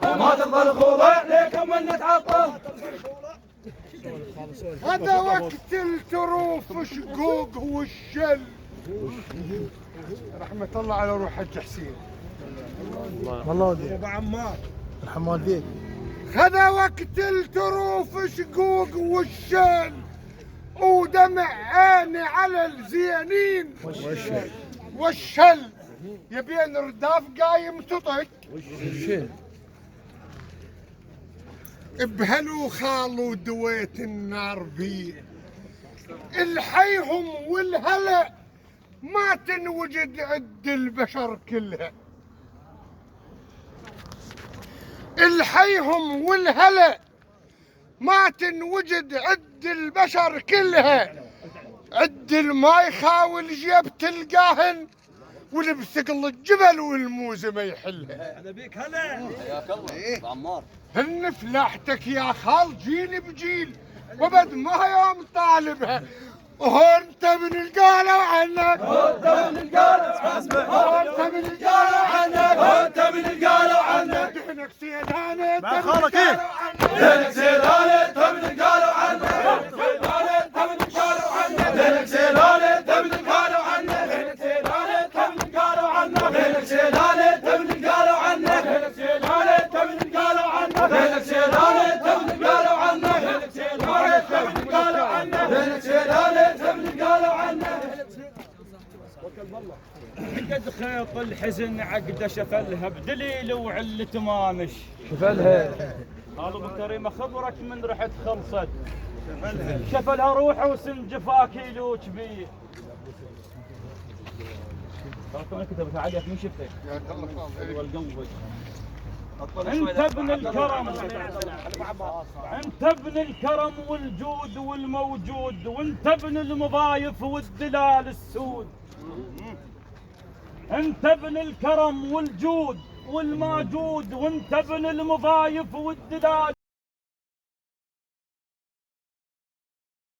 وما ترضى الخوضة ليكم من نتعطل. هذا وقت التروف شقوق والشل. رحمة الله على روح حج حسين. والله وديك ابو عمار رحم والديك. هذا وقت التروف شقوق والشل ودمع عيني على الزيانين والشل. يبين رداف قايم تطق بهلو خالو دويت النار بيه. الحيهم والهلا ما تنوجد عد البشر كلها. الحيهم والهلا ما تنوجد عد البشر كلها. عد الما يخاول جيب تلقاهن والبثقل الجبل والموز ما يحلها. هلا بيك هلا حياك الله عمار. هن فلاحتك يا خال جيل بجيل وبد ما يوم طالبها. وانت من القالوا عنك وانت من القالوا وانت من القالوا عنك وانت من القالوا عنك. دهنك سيدانة مع خالك ايه؟ دينك سيلانة انت من القالوا عنك. سيلانة انت من القالوا عنك. دينك سيلانة انت من القالوا عنك. دينك سيلانة انت من القالوا عنك. دينك سيلانة انت من القالوا عنك. دينك سيلانة انت من القالوا عنك. دينك سيلانة انت من القالوا عنك. دينك سيلانة انت من القالوا عنك. دينك سيلانة انت من القالوا عنك. قد خيط الحزن عقده شفلها بدليل وعلة مامش. شفلها هذا ابو كريمه خبرك من رحت خلصت. شفلها روحه وسنجفاك يلوج بيه. تراكم انا كتبت عليك من شفتك والقلب. انت ابن الكرم انت ابن الكرم والجود والموجود وانت ابن المضايف والدلال السود. انت ابن الكرم والجود والماجود وانت ابن المضايف والدلال